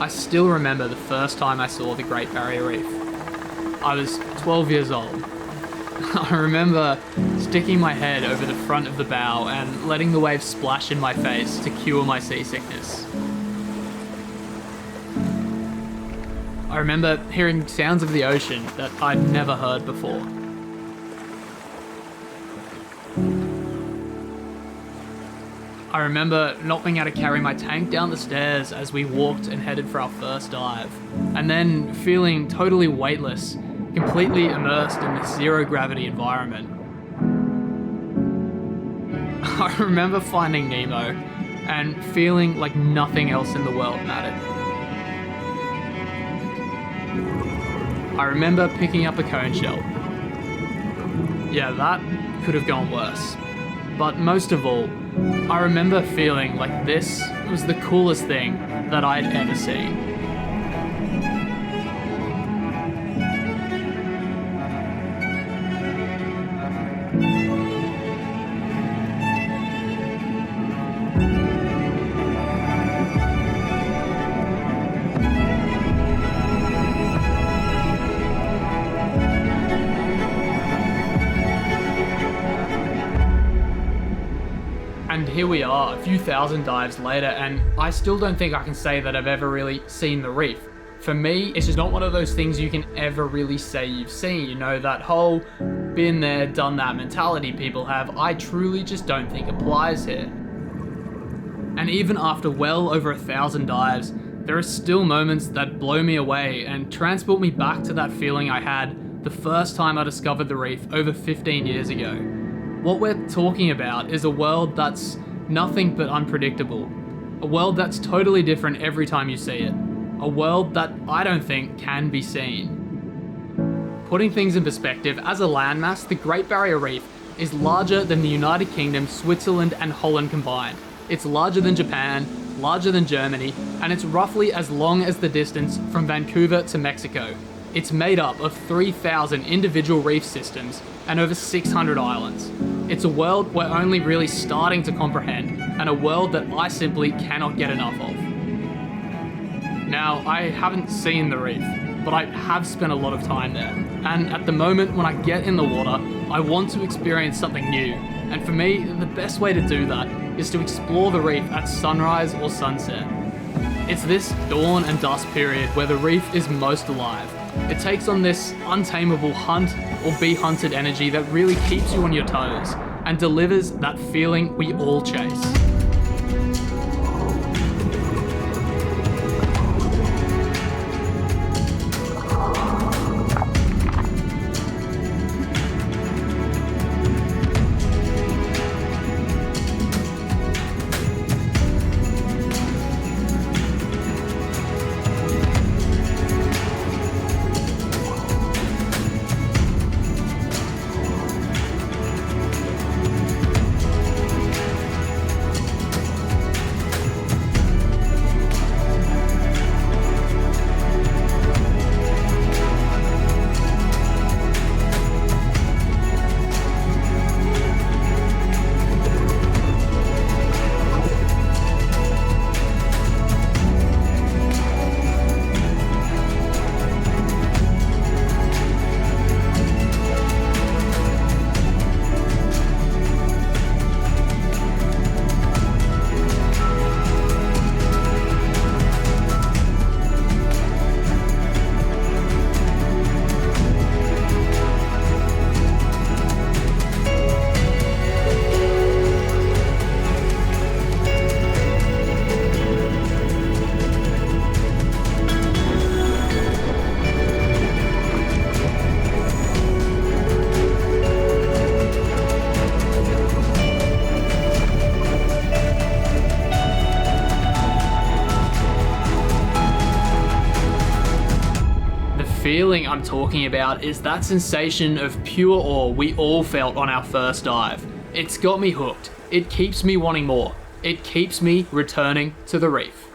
I still remember the first time I saw the Great Barrier Reef. I was 12 years old. I remember sticking my head over the front of the bow and letting the waves splash in my face to cure my seasickness. I remember hearing sounds of the ocean that I'd never heard before. I remember not being able to carry my tank down the stairs as we walked and headed for our first dive, and then feeling totally weightless, completely immersed in this zero-gravity environment. I remember finding Nemo and feeling like nothing else in the world mattered. I remember picking up a cone shell. Yeah, that could have gone worse. But most of all, I remember feeling like this was the coolest thing that I'd ever seen. And here we are, a few thousand dives later, and I still don't think I can say that I've ever really seen the reef. For me, it's just not one of those things you can ever really say you've seen. You know, that whole been there, done that mentality people have, I truly just don't think applies here. And even after well over 1,000 dives, there are still moments that blow me away and transport me back to that feeling I had the first time I discovered the reef over 15 years ago. What we're talking about is a world that's nothing but unpredictable. A world that's totally different every time you see it. A world that I don't think can be seen. Putting things in perspective, as a landmass, the Great Barrier Reef is larger than the United Kingdom, Switzerland and Holland combined. It's larger than Japan, larger than Germany, and it's roughly as long as the distance from Vancouver to Mexico. It's made up of 3,000 individual reef systems and over 600 islands. It's a world we're only really starting to comprehend, and a world that I simply cannot get enough of. Now, I haven't seen the reef, but I have spent a lot of time there. And at the moment when I get in the water, I want to experience something new. And for me, the best way to do that is to explore the reef at sunrise or sunset. It's this dawn and dusk period where the reef is most alive. It takes on this untamable hunt or be hunted energy that really keeps you on your toes and delivers that feeling we all chase. feeling I'm talking about is that sensation of pure awe we all felt on our first dive. It's got me hooked. It keeps me wanting more. It keeps me returning to the reef.